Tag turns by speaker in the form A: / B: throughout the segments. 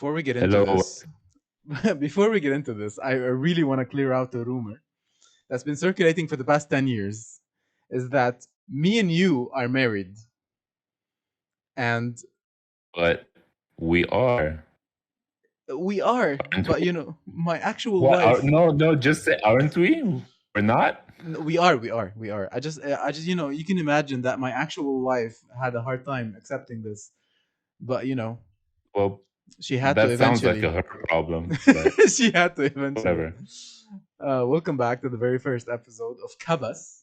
A: before we get into
B: Hello.
A: this, before we get into this, I really want to clear out a rumor that's been circulating for the past 10 years is that me and you are married. And
B: But we are.
A: we are,
B: Aren't
A: but
B: we?
A: my actual
B: What?
A: wife.
B: No, just say, aren't we? We're not?
A: No, we are. I just, you can imagine that my actual wife had a hard time accepting this, but
B: Well,
A: she had to
B: that sounds like
A: eventually.
B: a her problem, but
A: She had to eventually.
B: whatever.
A: Welcome back to the very first episode of Kabas.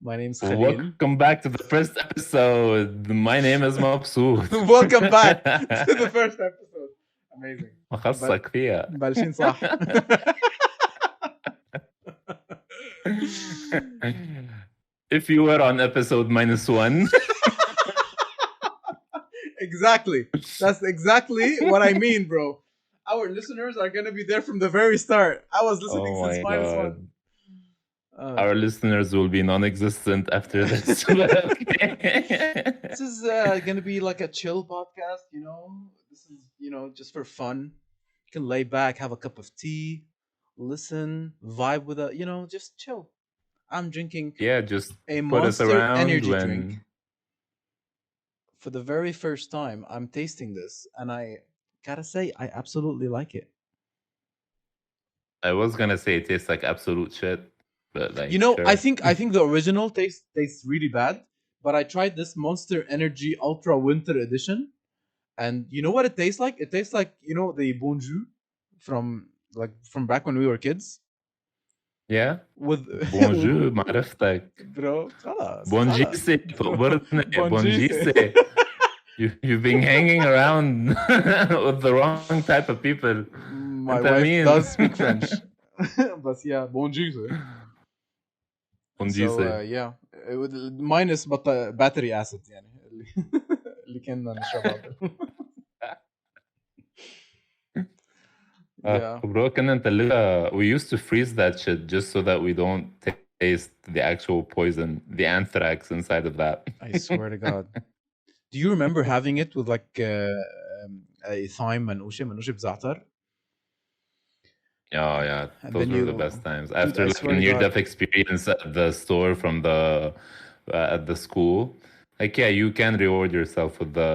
A: My name's Khalil.
B: Welcome back to the first episode. My name is Mabsout.
A: Welcome back to the first episode. Amazing.
B: ما خصك فيها.
A: مبلشين صح.
B: If you were on episode -1,
A: Exactly. That's exactly what I mean, bro. Our listeners are gonna be there from the very start. I was listening
B: oh
A: since
B: my
A: -1.
B: god. Our listeners will be non-existent after this.
A: This is gonna be like a chill podcast. This is just for fun. You can lay back, have a cup of tea, listen, vibe with just chill. I'm drinking
B: Yeah, just
A: a
B: put us
A: Monster
B: around
A: energy
B: when
A: drink. For the very first time, I'm tasting this, and I gotta say, I absolutely like it.
B: I was gonna say it tastes like absolute shit, but like
A: I
B: sure.
A: think the original tastes really bad, but I tried this Monster Energy Ultra Winter Edition, and you know what it tastes like? It tastes like the Bonjour from back when we were kids.
B: Yeah.
A: With
B: Bonjour معرفتك.
A: bro, خلاص
B: Bonjise تخبرني
A: Bonjise.
B: Bonjise. You've been hanging around with the wrong type of people.
A: My
B: أنت
A: wife
B: مين؟
A: does speak French. But yeah, Bonjour.
B: Bonjise.
A: So yeah, minus battery acid يعني اللي كنا نشربها. Yeah.
B: bro كنا نتلجها. We used to freeze that shit just so that we don't taste the actual poison, the anthrax inside of that.
A: I swear to God. Do you remember having it with like a thyme منقوشة بزعتر?
B: Oh yeah,
A: And
B: those
A: then
B: were the
A: you-
B: best times.
A: Dude,
B: After
A: I
B: like
A: swear
B: a
A: to
B: near-death
A: God.
B: experience at the store from the at the school, like yeah, you can reward yourself with the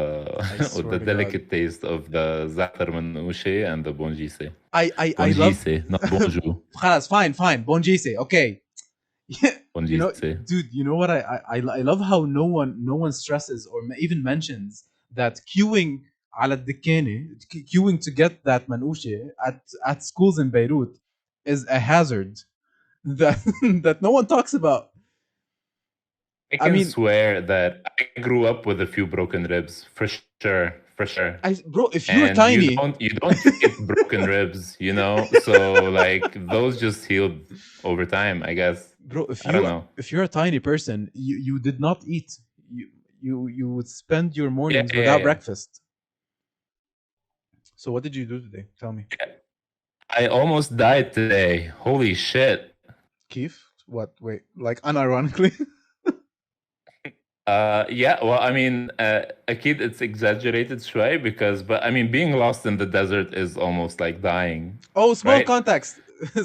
B: with
A: swear
B: the
A: to
B: delicate taste of the za'atar manouche and the bonjise.
A: I love.
B: Bonjise, not bonjour.
A: خلاص, fine. Bonjise, okay.
B: Bonjise.
A: Dude, you know what I love how no one stresses or even mentions that queuing على الدكانة, queuing to get that manouche at schools in Beirut is a hazard that that no one talks about.
B: I can
A: mean-
B: swear that I grew up with a few broken ribs for sure.
A: Bro, if you're
B: And
A: tiny,
B: you don't get broken ribs, so like those just healed over time, I guess.
A: bro,
B: I don't know.
A: if you're a tiny person, you did not eat. You would spend your mornings without
B: yeah.
A: breakfast. So what did you do today? Tell me.
B: I almost died today. Holy shit.
A: Keith? What? Wait, like unironically?
B: Yeah, well, I mean, akid it's exaggerated شوي but I mean, being lost in the desert is almost like dying.
A: Oh, small
B: Right.
A: context.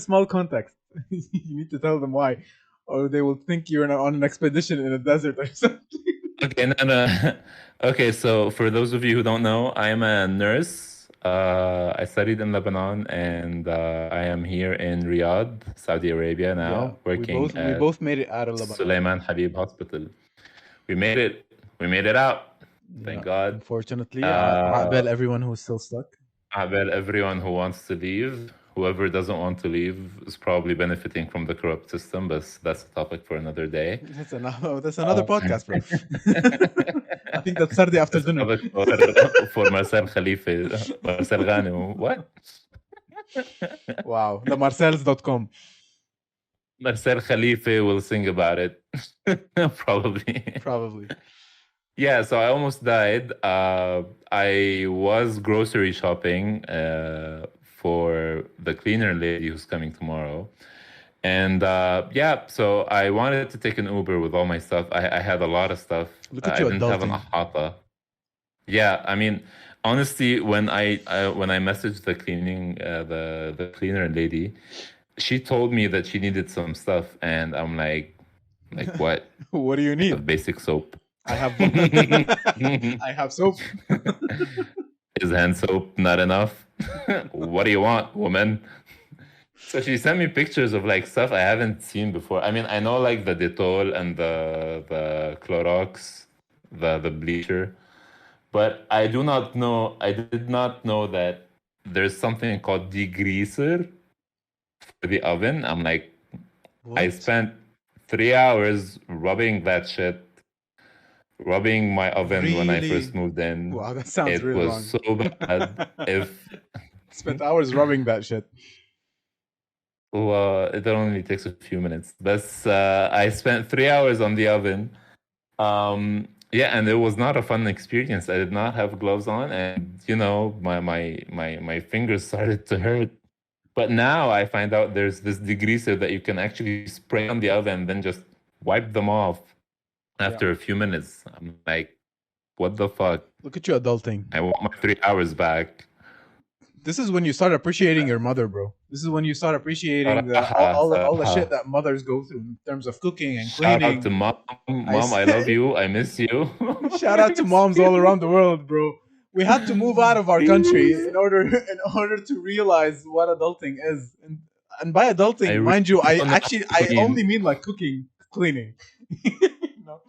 A: Small context. You need to tell them why, or they will think you're on an expedition in a desert or something.
B: Okay, no. Okay, so for those of you who don't know, I am a nurse. I studied in Lebanon, and I am here in Riyadh, Saudi Arabia now, working
A: we both made it out of Lebanon.
B: Sulaiman Habib Hospital. We made it out. Thank God.
A: Unfortunately, عقبال everyone who's still stuck.
B: Abel, everyone who wants to leave, whoever doesn't want to leave is probably benefiting from the corrupt system, but that's a topic for another day.
A: That's another podcast, bro. I think that's Saturday after dinner.
B: Topic for Marcel Khalifa, Marcel Ghanem. What?
A: Wow, the marcels.com.
B: Marcel Khalifa will sing about it. Probably. Yeah, so I almost died. I was grocery shopping for the cleaner lady who's coming tomorrow. And yeah, so I wanted to take an Uber with all my stuff. I had a lot of stuff.
A: Look at
B: I
A: you
B: didn't have an
A: adulting.
B: ahata. Yeah, I mean, Honestly, when I messaged the cleaning the cleaner lady, she told me that she needed some stuff, and I'm like what?
A: What do you
B: I have
A: need?
B: basic soap.
A: I have I have soap.
B: Is hand soap not enough? What do you want, woman? So she sent me pictures of like stuff I haven't seen before. I mean, I know like the Dettol and the Clorox, the bleacher, but I did not know that there's something called degreaser for the oven. I'm like, I
A: What?
B: spent 3 hours rubbing my oven when I first
A: Really?
B: moved in.
A: Wow, that sounds
B: It
A: really
B: was
A: long.
B: so bad. If
A: Spent hours rubbing that shit.
B: Well, it only takes a few minutes. But I spent 3 hours on the oven. Yeah, and it was not a fun experience. I did not have gloves on, and my fingers started to hurt. But now I find out there's this degreaser that you can actually spray on the oven and then just wipe them off
A: Yeah.
B: after a few minutes. I'm like, what the fuck?
A: Look at you adulting.
B: I want my 3 hours back.
A: This is when you start appreciating your mother, bro. This is when you start appreciating
B: Saraha,
A: all the shit
B: Saraha.
A: that mothers go through in terms of cooking and
B: Shout out to
A: cleaning.
B: mom.
A: I
B: Mom,
A: s-
B: I love you. I miss you.
A: Shout
B: I
A: out to
B: miss
A: moms all
B: you.
A: around the world, bro. We had to move out of our country
B: Please.
A: in order to realize what adulting is. And by
B: I
A: adulting,
B: really
A: mind you,
B: don't know how to
A: I only
B: clean.
A: mean like cooking, cleaning. You know?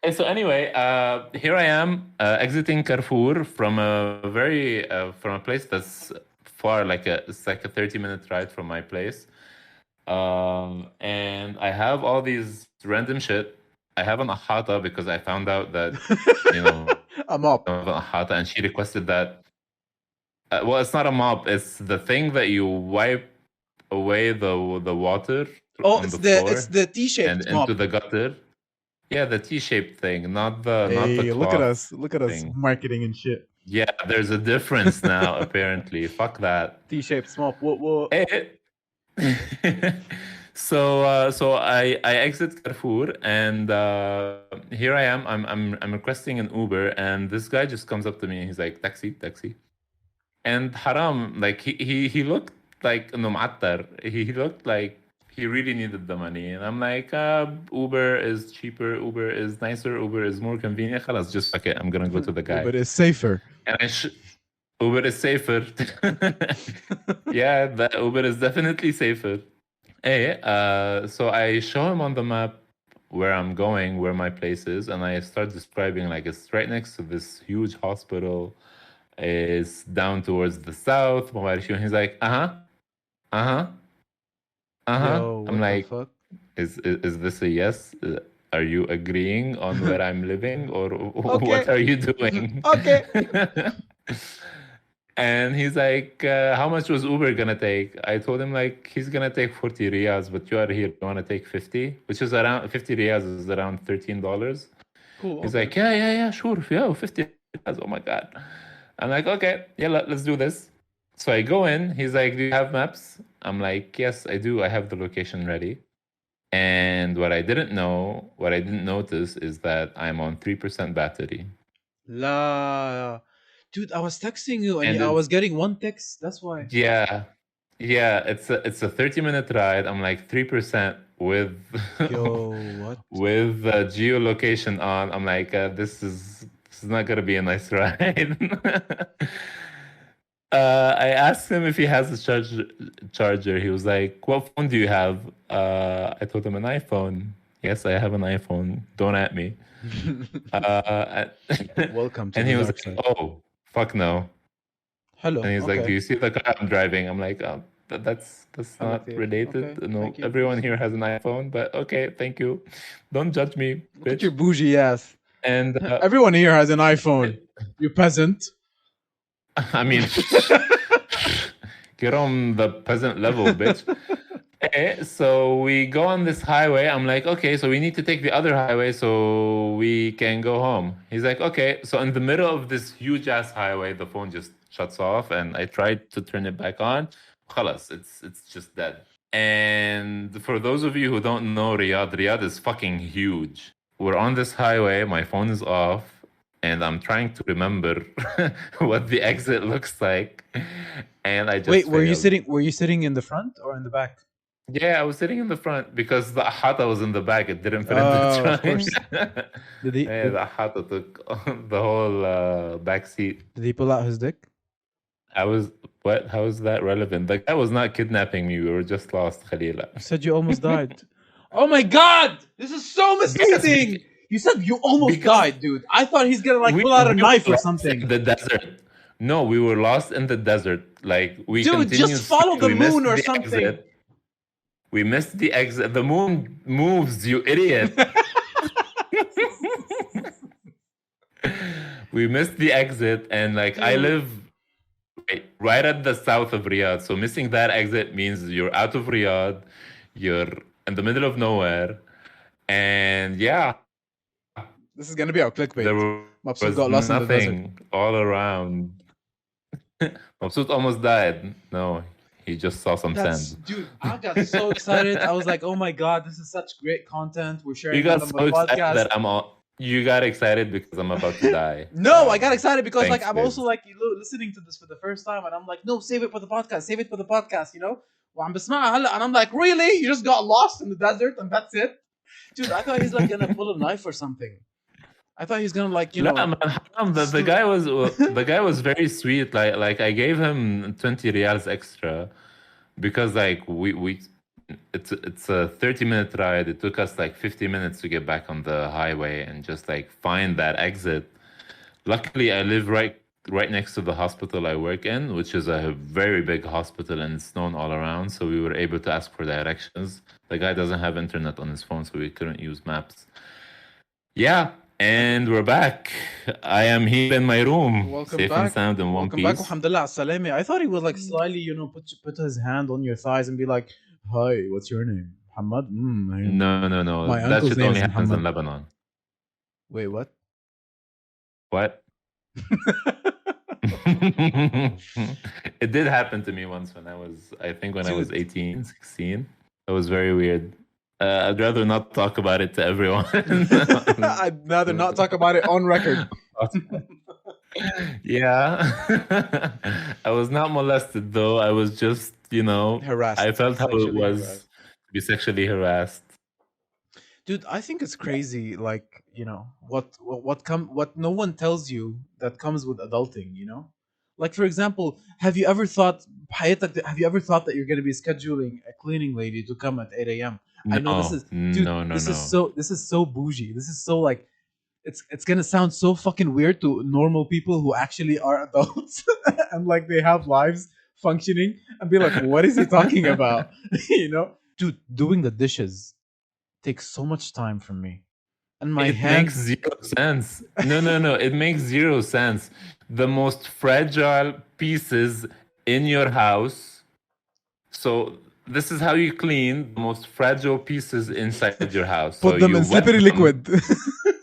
B: And so anyway, here I am exiting Carrefour from a place that's far, it's like a 30-minute ride from my place. And I have all these random shit. I have an ahata because I found out that
A: I'm up.
B: I have an ahata, and she requested that. Well, it's not a mop. It's the thing that you wipe away the water
A: Oh,
B: on the
A: it's
B: floor
A: the
B: and
A: T-shaped
B: into
A: mop.
B: the gutter. Yeah, the T-shaped thing, not the
A: Hey,
B: cloth
A: look at us
B: thing.
A: marketing and shit.
B: Yeah, there's a difference now. Apparently, fuck that.
A: T-shaped mop. What?
B: Eh, so I exit Carrefour, and here I am. I'm requesting an Uber, and this guy just comes up to me and he's like, taxi, taxi. And Haram, like he looked like no معتر. He looked like he really needed the money. And I'm like, Uber is cheaper, Uber is nicer, Uber is more convenient. خلاص, just fuck it. I'm gonna go to the guy.
A: Uber is safer.
B: And Uber is safer. Yeah, the Uber is definitely safer. Hey, so I show him on the map where I'm going, where my place is, and I start describing like it's right next to this huge hospital. It's down towards the south. And he's like, uh-huh, uh-huh, uh-huh.
A: Yo,
B: I'm
A: what the
B: like,
A: fuck?
B: is this a yes? Are you agreeing on where I'm living, or
A: Okay.
B: what are you doing?
A: Okay.
B: And he's like, how much was Uber gonna take? I told him like he's gonna take 40 riyals, but you are here. You wanna take 50? Which is around 50 riyals is around $13.
A: Cool.
B: He's
A: Okay.
B: like, yeah, sure. Yeah, 50 riyals. Oh my God. I'm like, okay, yeah, let's do this. So I go in. He's like, do you have maps? I'm like, yes, I do. I have the location ready. And what I didn't notice is that I'm on 3% battery.
A: La. Dude, I was texting you and
B: And
A: I
B: it's
A: was getting one text. That's why.
B: Yeah, it's a 30-minute ride. I'm like 3% with
A: Yo, what?
B: with geolocation on. I'm like, this is not gonna be a nice ride. I asked him if he has a charger. He was like, "What phone do you have?" I told him an iPhone. Yes, I have an iPhone. Don't at me.
A: Welcome to
B: And
A: the
B: he was
A: dark
B: like,
A: side.
B: "Oh, fuck no."
A: Hello.
B: And he's like, "Do
A: Okay.
B: you see the car I'm driving?" I'm like, "That's
A: Hello,
B: not
A: Theo.
B: related.
A: Okay.
B: No,
A: Thank you.
B: everyone here has an iPhone, but okay, thank you. Don't judge me,
A: Look at your
B: bitch."
A: bougie ass.
B: And
A: Everyone here has an iPhone. You peasant.
B: I mean, get on the peasant level, bitch. Okay, so we go on this highway. I'm like, okay, so we need to take the other highway so we can go home. He's like, okay. So in the middle of this huge ass highway, the phone just shuts off, and I tried to turn it back on. Khalas, it's just dead. And for those of you who don't know Riyadh is fucking huge. We're on this highway. My phone is off. and I'm trying to remember what the exit looks like, and I
A: Wait,
B: just failed.
A: were you sitting in the front or in the back?
B: Yeah, I was sitting in the front because the ahata was in the back. It didn't fit into the
A: Of
B: trunk.
A: course. Did he
B: Yeah,
A: did,
B: the ahata took the whole back seat.
A: did he pull out his dick?
B: I was what? How is that relevant? The guy was not kidnapping me. We were just lost, Khalila.
A: You said you almost died. Oh my god! This is so
B: Yes,
A: misleading! You said you almost
B: because
A: died, dude. I thought he's gonna like
B: we
A: pull out a
B: we were
A: knife or
B: lost in
A: something.
B: the desert. No, we were lost in the desert. Like we
A: Dude, just follow
B: continuously
A: the
B: we
A: moon
B: missed
A: or
B: the
A: something.
B: exit. We missed the exit. The moon moves, you idiot. We missed the exit, and like I
A: Dude.
B: live right at the south of Riyadh. So missing that exit means you're out of Riyadh, you're in the middle of nowhere, and yeah,
A: This is gonna be our
B: there
A: clickbait.
B: was
A: Mabsut got lost in the desert.
B: nothing all around. Mabsut almost died. No, he just saw some
A: That's
B: sand.
A: dude, I got so excited. I was like, oh my god, this is such great content. We're
B: You
A: sharing
B: got
A: it on the
B: so excited
A: podcast.
B: that I'm all. You got excited because I'm about to die.
A: No, I got excited because like
B: Thanks,
A: I'm also
B: babes.
A: like listening to this for the first time, and I'm like, no, save it for the podcast, save it for the podcast, you know. وعم بسمعها هلا and I'm like, really? You just got lost in the desert and that's it, dude? I thought he's like gonna pull a knife or something. I thought he's gonna like
B: لا man, haram, the guy was very sweet. Like I gave him 20 reals extra because like we it's a 30-minute ride. It took us like 50 minutes to get back on the highway and just like find that exit. Luckily, I live right next to the hospital I work in, which is a very big hospital and it's known all around. So we were able to ask for directions. The guy doesn't have internet on his phone, so we couldn't use maps. Yeah, and we're back. I am here in my room,
A: welcome
B: safe and
A: back.
B: sound in one
A: Welcome back.
B: piece.
A: Alhamdulillah salami. I thought he would like slyly, you know, put his hand on your thighs and be like, hi, what's your name? Muhammad?
B: No.
A: My
B: That
A: uncle's
B: shit
A: name
B: only
A: is
B: happens in
A: Muhammad.
B: Lebanon.
A: Wait, what?
B: What? It did happen to me once when I was, I think when I was
A: Dude.
B: 18, 16. It was very weird. I'd rather not talk about it to everyone.
A: I'd rather not talk about it on record.
B: Yeah. I was not molested though. I was just,
A: Harassed.
B: I felt how it
A: Sexually
B: was
A: harassed.
B: to be sexually harassed.
A: Dude, I think it's crazy, like, you know, what no one tells you that comes with adulting, you know? Like for example, have you ever thought that you're gonna be scheduling a cleaning lady to come at 8 a.m.? I know this
B: No,
A: is dude,
B: no, no,
A: this is
B: no.
A: so bougie. This is so like it's gonna sound so fucking weird to normal people who actually are adults and like they have lives functioning and be like, what is he talking about? You know? Dude, doing the dishes takes so much time from me. And my
B: It makes
A: hands
B: zero sense. No. It makes zero sense. The most fragile pieces in your house. So this is how you clean the most fragile pieces inside your house. So
A: put them
B: you
A: in
B: wet
A: slippery
B: them
A: liquid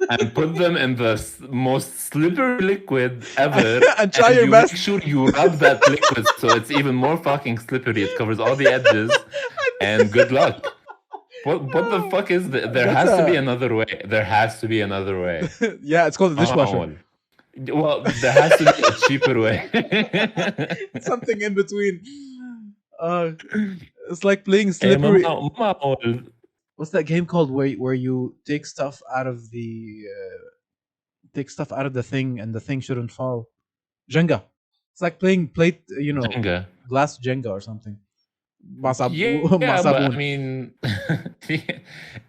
B: and put them in the most slippery liquid ever.
A: and try
B: And
A: your
B: you
A: best.
B: make sure you rub that liquid so it's even more fucking slippery. It covers all the edges. And good luck. What the fuck is that? There
A: That's
B: has to be
A: a-
B: another way. There has to be another way.
A: Yeah, it's called a dishwasher.
B: Well, there has to be a cheaper way.
A: Something in between. It's like playing
B: Eh,
A: slippery.
B: mama,
A: What's that game called where you take stuff out of the thing and the thing shouldn't fall? Jenga. It's like playing
B: Jenga.
A: glass Jenga or something. مع
B: Yeah, but I
A: صابون.
B: mean,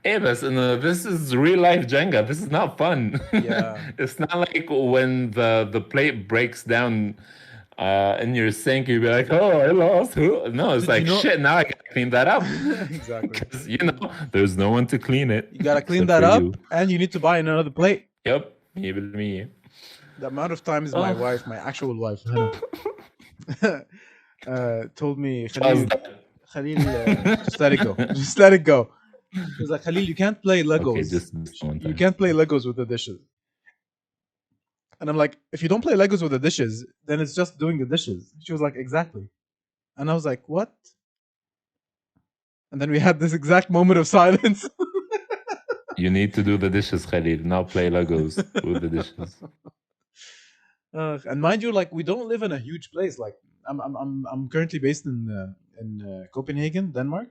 B: but this is real life Jenga. This is not fun.
A: Yeah.
B: It's not like when the plate breaks down in your sink, you'd be like, "Oh, I lost." No, it's
A: Did
B: like
A: you know-
B: shit. Now I gotta clean that up
A: Exactly.
B: because there's no one to clean it.
A: You gotta clean
B: except
A: that
B: for
A: up,
B: you.
A: and you need to buy another plate.
B: Yep, 100%.
A: The amount of times my
B: Oh.
A: wife, my actual wife, Hannah, told me,
B: How's
A: Khalil,
B: that?
A: Khalil, just let it go. Just let it go. She was like, Khalil, you can't play Legos.
B: Okay, just one
A: You
B: time.
A: can't play Legos with the dishes. And I'm like, if you don't play Legos with the dishes, then it's just doing the dishes. She was like, exactly. And I was like, what? And then we had this exact moment of silence.
B: You need to do the dishes, Khalil. Now play Legos with the dishes.
A: And mind you, like we don't live in a huge place. Like I'm currently based in Copenhagen, Denmark,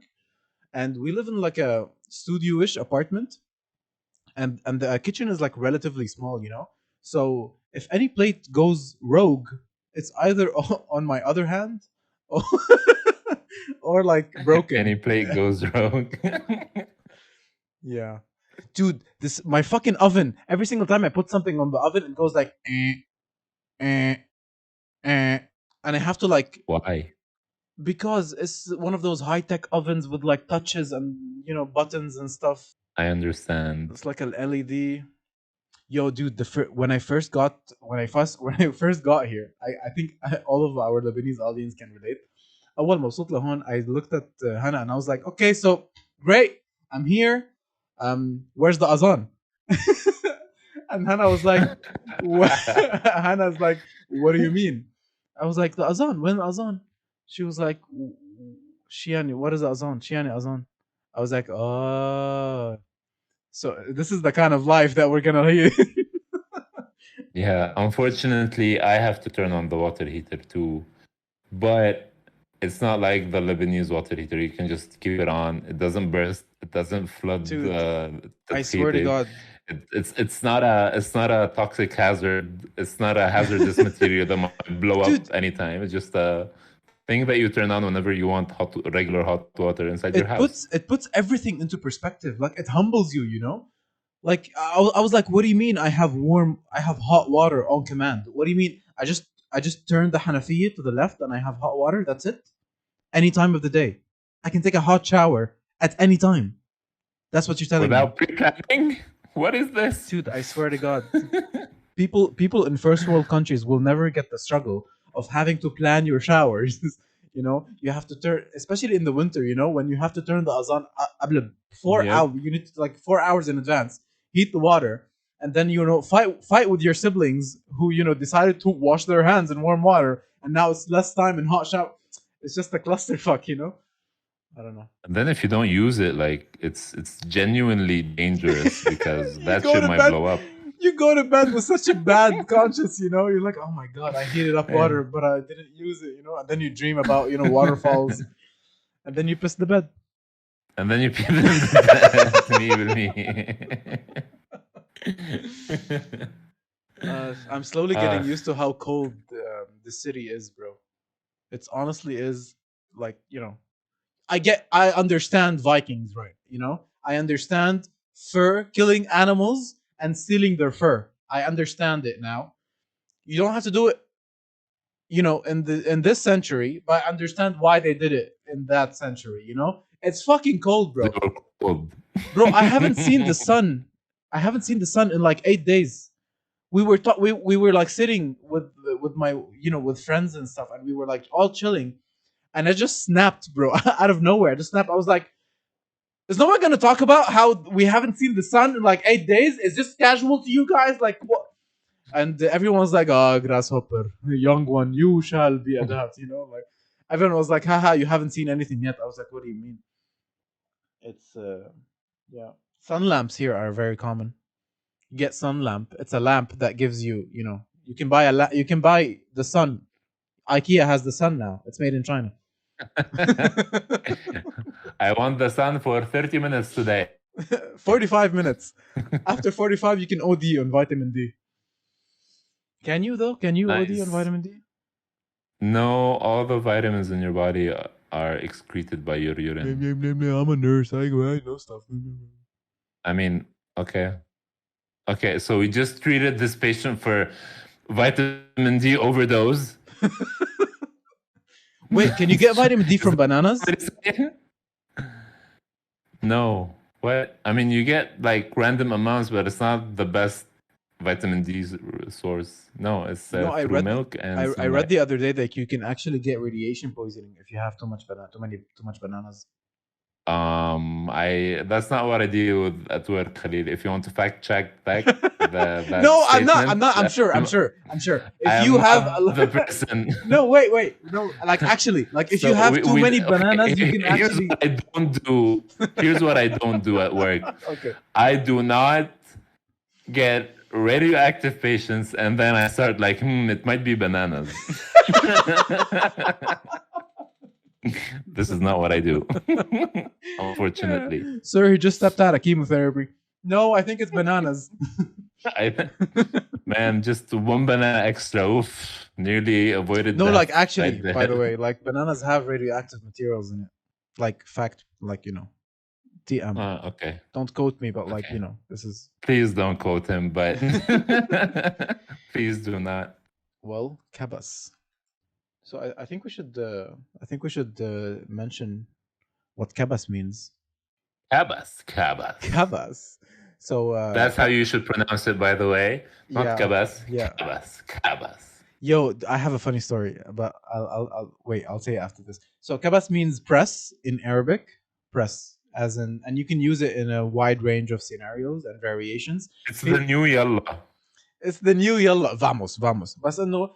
A: and we live in like a studio-ish apartment, and the kitchen is like relatively small, you know. So if any plate goes rogue, it's either on my other hand, or, or like broken.
B: Any plate goes wrong.
A: Yeah, dude, this my fucking oven. Every single time I put something on the oven, it goes like, eh, and I have to like
B: Why?
A: because it's one of those high tech ovens with like touches and buttons and stuff.
B: I understand.
A: It's like an LED. Yo, dude, when I first got when I first got here, I think all of our Lebanese audience can relate. أول ما وصلت لهون, I looked at Hannah and I was like, okay, so great, I'm here. Where's the azan? And Hannah was like, Hannah's like, what do you mean? I was like, the azan. When the azan? She was like, Shiani, what is the azan? Shiani azan. I was like, oh, so this is the kind of life that we're gonna hear.
B: Yeah, unfortunately, I have to turn on the water heater too. But it's not like the Lebanese water heater. You can just keep it on. It doesn't burst. It doesn't flood
A: Dude,
B: the
A: I swear to
B: heating.
A: God,
B: It's not a toxic hazard. It's not a hazardous material that might blow up
A: dude,
B: anytime. It's just a thing that you turn on whenever you want regular hot water inside your house.
A: it puts everything into perspective. Like it humbles you, you know. Like I was like, what do you mean? I have hot water on command. What do you mean? I just turn the Hanafiya to the left and I have hot water. That's it. Any time of the day, I can take a hot shower at any time. That's what you're telling me,
B: Without pre-planning? What is this?
A: dude. I swear to God, people in first world countries will never get the struggle of having to plan your showers. You have to turn, especially in the winter. When you have to turn the azan قبل 4 hours.
B: Yep.
A: You need to like 4 hours in advance. Heat the water, and then fight with your siblings who decided to wash their hands in warm water, and now it's less time in hot shower. It's just a clusterfuck. I don't know.
B: And then if you don't use it, like it's genuinely dangerous because
A: You
B: that
A: go
B: shit
A: to
B: might
A: bed.
B: blow up.
A: You go to bed with such a bad conscience. You're like, oh my god, I heated up
B: Yeah.
A: water, but I didn't use it. And then you dream about waterfalls, and then you piss the bed.
B: And then you pee them to death. Me with me.
A: I'm slowly getting used to how cold the city is, bro. It's honestly is like I understand Vikings, right? I understand killing animals and stealing their fur. I understand it now. You don't have to do it, in this century, but I understand why they did it in that century. It's fucking cold,
B: They
A: bro.
B: were cold.
A: Bro, I haven't seen the sun. I haven't seen the sun in like 8 days. We were like sitting with my with friends and stuff, and we were like all chilling, and I just snapped, bro, out of nowhere. I just snapped. I was like, is no one gonna talk about how we haven't seen the sun in like 8 days? Is this casual to you guys? Like what? And everyone's like, oh, grasshopper, young one, you shall be adapt. Like everyone was like, haha, you haven't seen anything yet. I was like, what do you mean? It's yeah. Sun lamps here are very common. You get sun lamp. It's a lamp that gives you can buy you can buy the sun. IKEA has the sun now. It's made in China.
B: I want the sun for 30 minutes today.
A: 45 minutes. After 45, you can OD on vitamin D. Can you though? Can you OD on vitamin D?
B: No, all the vitamins in your body are excreted by your urine.
A: I'm a nurse. I know stuff.
B: I mean, okay. Okay, so we just treated this patient for vitamin D overdose.
A: Wait, can you get vitamin D from bananas?
B: No. What? I mean, you get like random amounts, but it's not the best vitamin D source. No, it's through milk. And
A: I read the other day that you can actually get radiation poisoning if you have too much bananas.
B: That's not what I deal with at work, Khalil. If you want to fact check that, that
A: No, I'm not. I'm
B: statement.
A: not. I'm sure. I'm sure. I'm sure.
B: I
A: If
B: am
A: you have
B: not the person.
A: no, wait. No, like actually, like if you
B: So
A: have too many bananas,
B: okay,
A: you can
B: here's
A: actually.
B: what I don't do. Here's what I don't do at work.
A: Okay.
B: I do not get radioactive patients and then I start like, it might be bananas. This is not what I do. Unfortunately.
A: Sir, he just stepped out of chemotherapy. No, I think it's bananas.
B: Man, just one banana extra. Oof. Nearly avoided
A: No,
B: death
A: like actually,
B: right
A: by the
B: there.
A: way, like bananas have radioactive materials in it. Like fact, like TM.
B: Okay.
A: Don't quote me, but like
B: Okay.
A: this is.
B: Please don't quote him, but please do not.
A: Well, Kabas. So I think we should mention what Kabas means.
B: Kabas.
A: Kabas. So
B: That's how you should pronounce it, by the way. Not
A: yeah,
B: Kabas.
A: yeah.
B: Kabas.
A: Yo, I have a funny story, but I'll wait. I'll say it after this. So Kabas means press in Arabic. Press, as in, and you can use it in a wide range of scenarios and variations.
B: It's the new yalla.
A: It's the new yalla. Vamos. But no,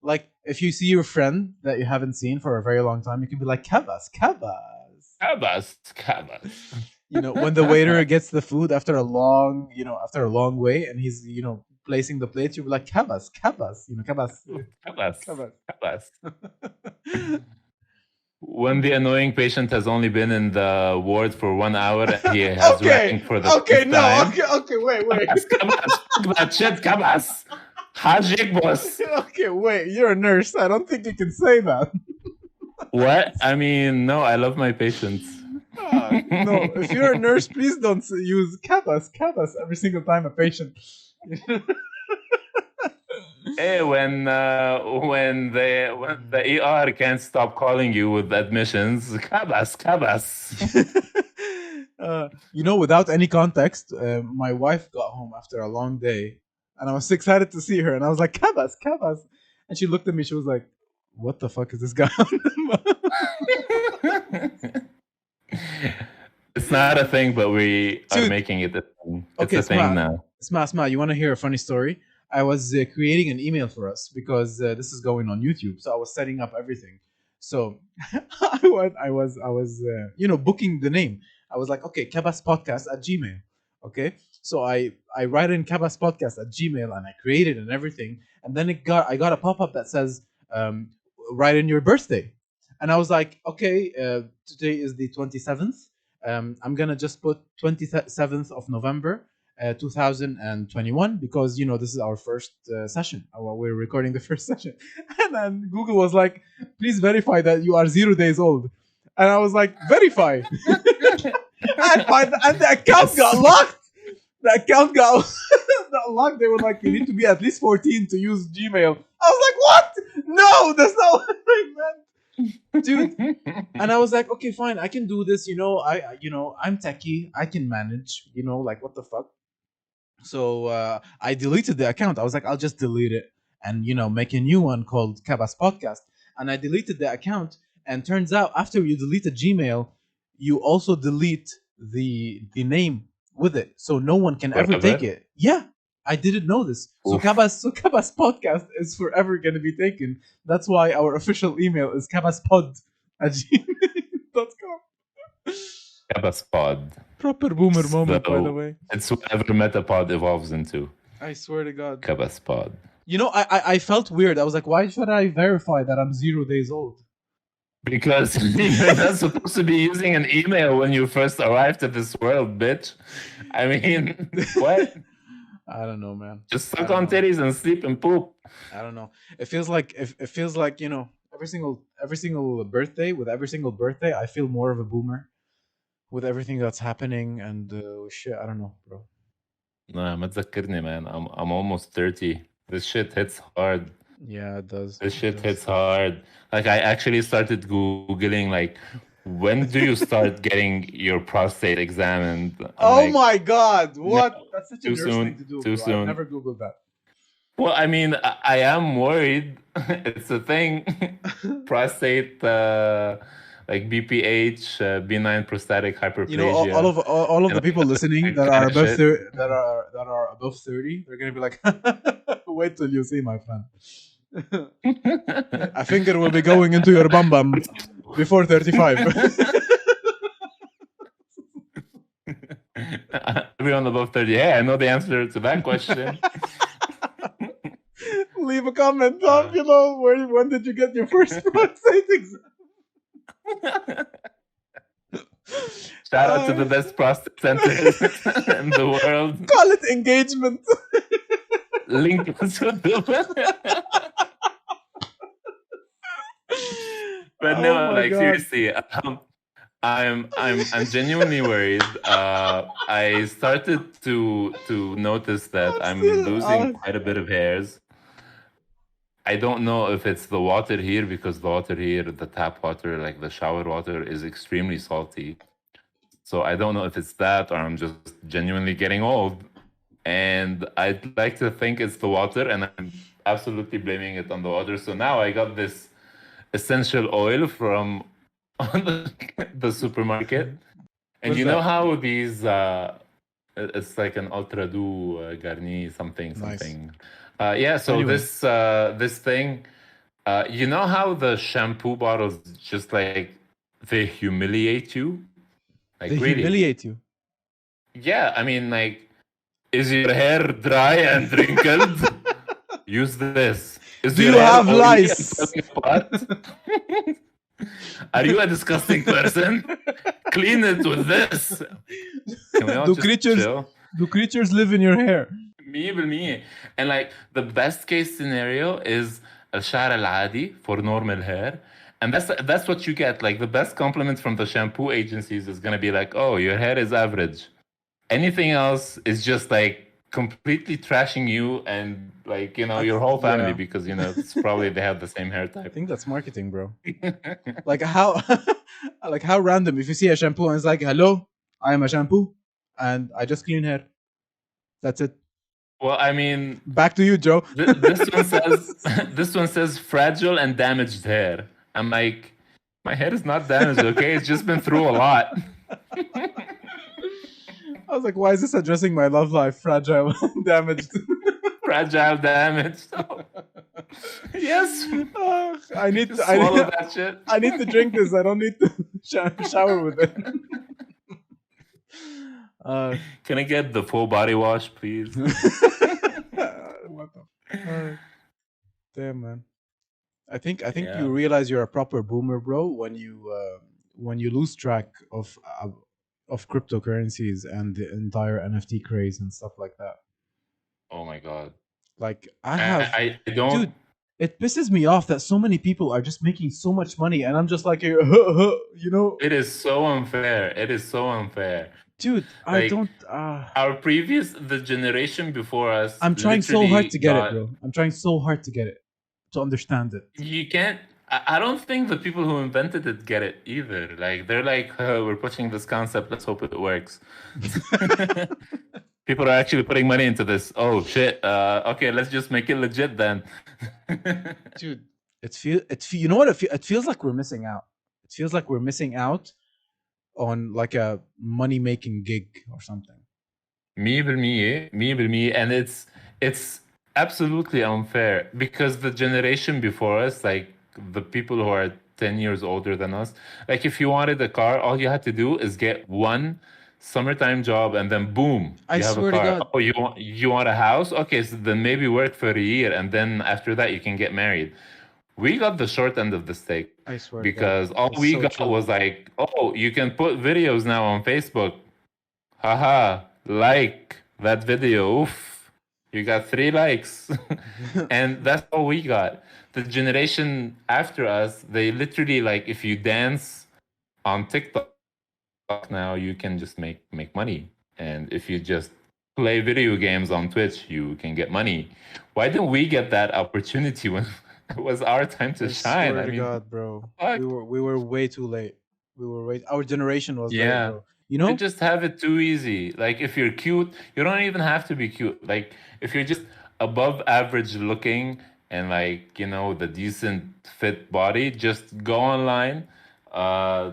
A: like if you see your friend that you haven't seen for a very long time, you can be like Kabas.
B: Kabas.
A: When the waiter gets the food after a long wait, and he's placing the plates, you'll be like Kabas. Kabas.
B: When the annoying patient has only been in the ward for 1 hour and he has rang for the first time.
A: Okay, wait.
B: Kabas, shit, Kabas. Hajik, boss.
A: Okay, wait, you're a nurse. I don't think you can say that.
B: What? I mean, no, I love my patients.
A: No, if you're a nurse, please don't use Kabas every single time a patient.
B: Hey, when the ER can't stop calling you with admissions, Kabas.
A: Without any context, my wife got home after a long day, and I was excited to see her, and I was like, Kabas, and she looked at me. She was like, "What the fuck is this guy on?"
B: It's not a thing, but we are
A: Dude.
B: making it a thing. It's
A: Okay,
B: a thing now.
A: Sma, you want to hear a funny story? I was creating an email for us because this is going on YouTube, so I was setting up everything. So I was booking the name. I was like, okay, kabaspodcast@gmail. Okay, so I write in kabaspodcast@gmail and I create it and everything, and then I got a pop up that says write in your birthday, and I was like, okay, today is the 27th. I'm gonna just put 27th of November. 2021, because this is our first session. We're recording the first session, and then Google was like, "Please verify that you are 0 days old," and I was like, "Verify," and the account got locked. The account got locked. They were like, "You need to be at least 14 to use Gmail." I was like, "What? No, that's not what I meant." Dude, and I was like, okay, fine, I can do this. I'm techie. I can manage. Like what the fuck. So I deleted the account. I was like, I'll just delete it and make a new one called Kabas Podcast. And I deleted the account. And turns out, after you delete a Gmail, you also delete the name with it, so no one can ever take it. Yeah, I didn't know this. So Kabas Podcast is forever going to be taken. That's why our official email is kabaspod@gmail.com.
B: Kabaspod.
A: Proper boomer moment, by the way.
B: It's whatever Metapod evolves into.
A: I swear to God.
B: Kabaspod.
A: I felt weird. I was like, why should I verify that I'm 0 days old?
B: Because you're not supposed to be using an email when you first arrived at this world, bitch. I mean, what?
A: I don't know, man.
B: Just suck on titties and sleep and poop.
A: I don't know. It feels like every single birthday, with every single birthday, I feel more of a boomer with everything that's happening and shit. I don't know, bro.
B: Nah, ما تذكرني, man. I'm almost 30. This shit hits hard.
A: Yeah, it does.
B: This shit hits hard. Like, I actually started Googling, like, when do you start getting your prostate examined?
A: Oh my God. What? That's such a
B: too
A: nurse
B: soon.
A: thing to do.
B: Too
A: Bro.
B: soon.
A: I've never Googled that.
B: Well, I mean, I am worried. It's a thing. Prostate like BPH, benign prostatic
A: You know, all
B: hyperplasia,
A: of all of
B: and
A: the people listening
B: that kind of shit.
A: that are above 30, they're gonna be like, wait till you see my friend. A finger will be going into your bum bum before 35.
B: Everyone above 30. Hey, I know the answer to that question.
A: Leave a comment down below. When did you get your first prostate exam?
B: Shout out to the best prostate centers in the world.
A: Call it engagement.
B: Link to the But no,
A: Oh my
B: like
A: God.
B: seriously, I'm genuinely worried. I started to notice that I'm losing quite a bit of hairs. I don't know if it's the water here, because the water here, the tap water, like the shower water, is extremely salty. So I don't know if it's that, or I'm just genuinely getting old. And I'd like to think it's the water, and I'm absolutely blaming it on the water. So now I got this essential oil from the supermarket. And
A: What's
B: you know
A: that?
B: how these, it's like an Ultra Doux Garni something.
A: Nice.
B: Yeah, so
A: Anyway.
B: this thing, you know how the shampoo bottles just like, they humiliate you? Like,
A: They
B: really?
A: humiliate you.
B: Yeah, I mean, like, is your hair dry and wrinkled? Use this. Is
A: Do
B: your
A: you
B: hair
A: have
B: oily and
A: lice?
B: falling apart? Are you a disgusting person? Clean it with this. Can we all
A: Do
B: just
A: creatures
B: chill?
A: do creatures live in your hair?
B: Me. And like the best case scenario is الشعر العادي for normal hair. And that's what you get. Like the best compliment from the shampoo agencies is gonna be like, oh, your hair is average. Anything else is just like completely trashing you and like, you know, your whole family,
A: Yeah.
B: because you know it's probably they have the same hair
A: I
B: type.
A: think that's marketing, bro. Like how like how random if you see a shampoo and it's like, hello, I am a shampoo and I just clean hair. That's it.
B: Well, I mean,
A: Back to you, Joe.
B: this one says this one says fragile and damaged hair. I'm like, my hair is not damaged, okay? It's just been through a lot.
A: I was like, why is this addressing my love life? Fragile and damaged.
B: Fragile, damaged. Yes.
A: I need
B: Just
A: to
B: swallow that shit.
A: I need to drink this. I don't need to shower with it.
B: Can I get the full body wash, please?
A: What the? Damn, man. I think
B: Yeah.
A: you realize you're a proper boomer, bro, when you lose track of cryptocurrencies and the entire NFT craze and stuff like that.
B: Oh my god.
A: Like I
B: don't.
A: dude, it pisses me off that so many people are just making so much money, and I'm just like, you know.
B: It is so unfair. It is so unfair.
A: Dude, I
B: Like,
A: don't.
B: the generation before us.
A: I'm trying so hard to get it,
B: got-
A: bro. I'm trying so hard to get it, to understand it.
B: You can't. I don't think the people who invented it get it either. Like they're like, we're pushing this concept. Let's hope it works. People are actually putting money into this. Oh shit. Okay, let's just make it legit then.
A: Dude, you know what it feels like we're missing out. It feels like we're missing out on like a money making gig or something.
B: 100%, and it's absolutely unfair because the generation before us, like the people who are 10 years older than us, like if you wanted a car, all you had to do is get one summertime job and then boom,
A: I
B: you have
A: swear
B: a
A: to
B: car.
A: God.
B: Oh, you want a house? Okay, so then maybe work for a year and then after that you can get married. We got the short end of the stick
A: I swear
B: because
A: to God.
B: all
A: It's
B: we
A: so
B: got
A: true.
B: was like, oh, you can put videos now on Facebook. Haha, like that video. Oof, you got 3 likes. And that's all we got. The generation after us, they literally, like, if you dance on TikTok now, you can just make money. And if you just play video games on Twitch, you can get money. Why didn't we get that opportunity when it was our time to
A: I
B: shine?
A: swear
B: I
A: to
B: mean,
A: God, bro.
B: fuck.
A: We were way too late. Our generation was late,
B: Yeah.
A: bro. You know?
B: You just have it too easy. Like if you're cute, you don't even have to be cute. Like if you're just above average looking and like, you know, the decent fit body, just go online, Uh,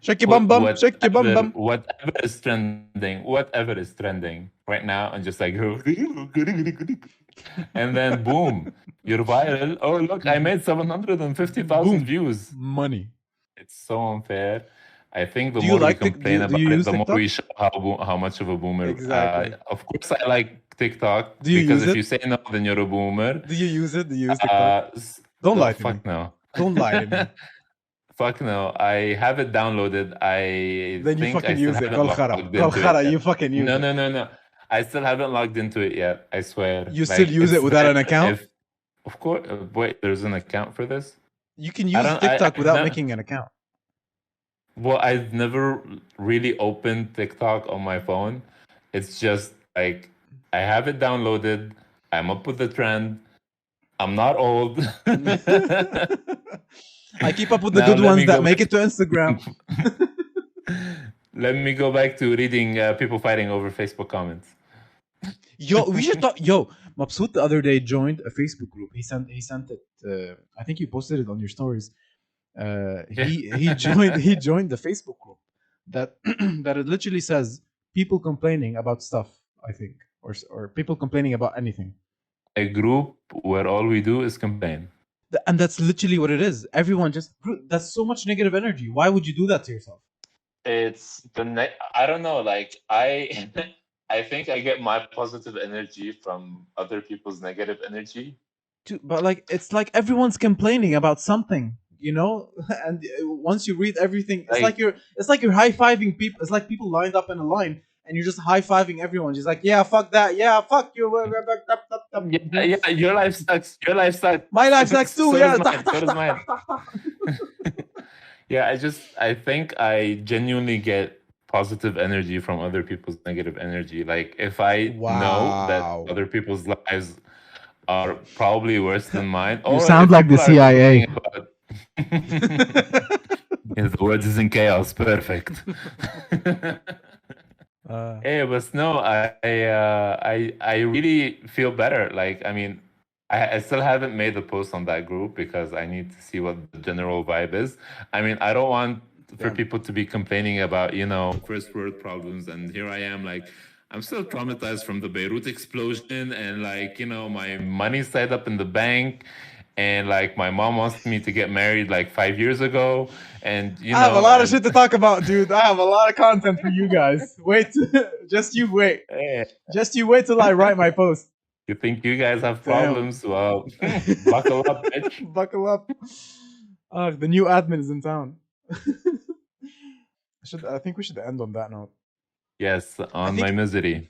A: Shake your
B: put
A: bum bum, shake your bum bum.
B: whatever is trending right now, and just like, and then boom, you're viral. Oh look, I made 750,000
A: Boom,
B: views.
A: money.
B: It's so unfair. I think the
A: Do you
B: more we
A: like
B: complain
A: do
B: about
A: you
B: it,
A: use
B: the more we
A: TikTok?
B: show how much of a boomer.
A: Exactly.
B: Of course, I like TikTok
A: Do you
B: because
A: use
B: if
A: it?
B: you say no, then you're a boomer.
A: Do you use it? Do you use TikTok? Don't
B: Oh,
A: lie to me.
B: fuck no.
A: Don't lie to me.
B: Fuck no. I have it downloaded. I
A: Then you
B: think I
A: fucking
B: still
A: use it.
B: haven't
A: Kol khara.
B: logged
A: Kol
B: into it
A: khara,
B: yet.
A: you fucking use
B: No,
A: it.
B: no, no, no. I still haven't logged into it yet. I swear.
A: You still
B: Like
A: use it
B: it's
A: without
B: better
A: an account?
B: if, of course. Wait, there's an account for this.
A: You can
B: I
A: use
B: don't.
A: TikTok
B: I've
A: without
B: not.
A: making an account.
B: Well, I've never really opened TikTok on my phone. It's just like I have it downloaded. I'm up with the trend. I'm not old.
A: I keep up with the
B: Now
A: good
B: let
A: ones
B: me
A: that
B: go
A: make
B: back.
A: it to Instagram.
B: Let me go back to reading people fighting over Facebook comments.
A: Yo, we should talk. Yo, Mabsoot the other day joined a Facebook group. He sent it. I think you posted it on your stories. He joined the Facebook group that that it literally says people complaining about stuff. I think or people complaining about anything.
B: A group where all we do is complain.
A: And that's literally what it is. Everyone just that's so much negative energy. Why would you do that to yourself?
B: It's I don't know. Like I, I think I get my positive energy from other people's negative energy.
A: But like it's like everyone's complaining about something, you know. And once you read everything, it's like you're high fiving people. It's like people lined up in a line, and you're just high fiving everyone. Just like, yeah, fuck that, yeah, fuck you.
B: Yeah, your life sucks. Your life sucks.
A: My life sucks too.
B: So
A: Yeah.
B: does mine. So does mine. Yeah, I think I genuinely get positive energy from other people's negative energy. Like if I know that
A: Wow.
B: other people's lives are probably worse than mine,
A: You
B: or
A: sound
B: if
A: like the
B: people are
A: CIA.
B: complaining about the world is in chaos. Perfect. Hey, but no, I really feel better. Like, I mean, I still haven't made the post on that group because I need to see what the general vibe is. I mean, I don't want for
A: Damn.
B: people to be complaining about, first world problems. And here I am, like, I'm still traumatized from the Beirut explosion, and like, my money's tied up in the bank. And like my mom wants me to get married like 5 years ago, and
A: I have a lot of shit to talk about, dude. I have a lot of content for you guys. Wait, just you wait. Just you wait till I write my post.
B: You think you guys have
A: Damn.
B: problems? Well, buckle up, bitch.
A: Buckle up. The new admin is in town. I think we should end on that note.
B: Yes, on my misery.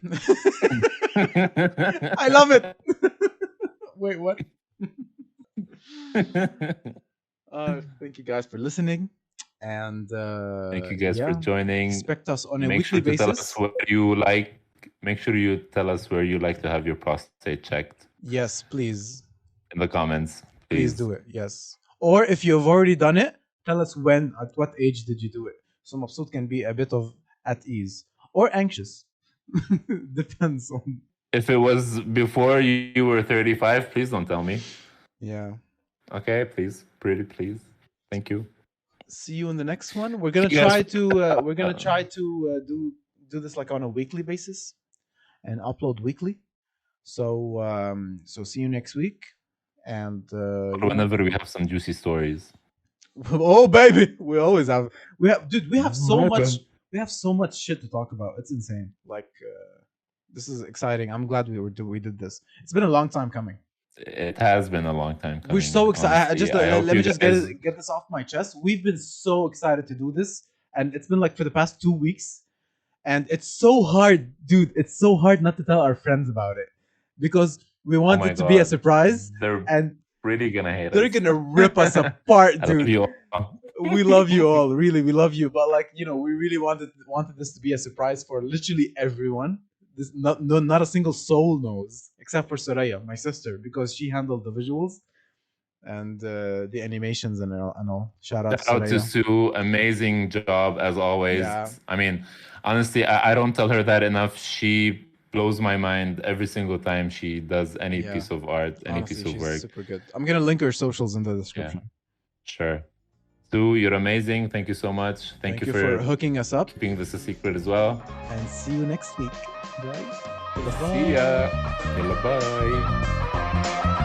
A: I love it. Wait, what? Thank you guys for listening, and
B: thank you guys for joining.
A: Expect us on a
B: Make
A: weekly
B: sure to
A: basis.
B: Tell us where you like. Make sure you tell us where you like to have your prostate checked.
A: Yes, please.
B: In the comments,
A: please do it. Yes, or if you have already done it, tell us when. At what age did you do it? So Mabsoot can be a bit of at ease or anxious. Depends on.
B: If it was before you were 35, please don't tell me.
A: Yeah.
B: Okay, please, pretty please. Thank you.
A: See you in the next one. We're gonna try to do this like on a weekly basis and upload weekly. So see you next week. And
B: whenever we have some juicy stories.
A: Oh baby, we have so much. We have so much shit to talk about. It's insane. Like this is exciting. I'm glad we did this. It's been a long time coming.
B: It has been a long time coming.
A: We're so excited. Let me just get this off my chest. We've been so excited to do this, and it's been like for the past 2 weeks, and it's so hard, dude. It's so hard not to tell our friends about it because we want it to be a surprise.
B: They're really gonna hate us.
A: They're gonna rip us apart, dude. We love you all, really. We love you, but like we really wanted this to be a surprise for literally everyone. This not a single soul knows except for Soraya, my sister, because she handled the visuals and the animations and all. Shout out
B: to Sue, amazing job as always. Yeah. I mean, honestly, I don't tell her that enough. She blows my mind every single time she does any piece of art, any piece of work.
A: Super good. I'm gonna link her socials in the description.
B: Yeah. Sure. Stu, you're amazing. Thank you so much. Thank you
A: for
B: for
A: hooking us up.
B: keeping this a secret as well.
A: And see you next week, guys.
B: See ya. Bye.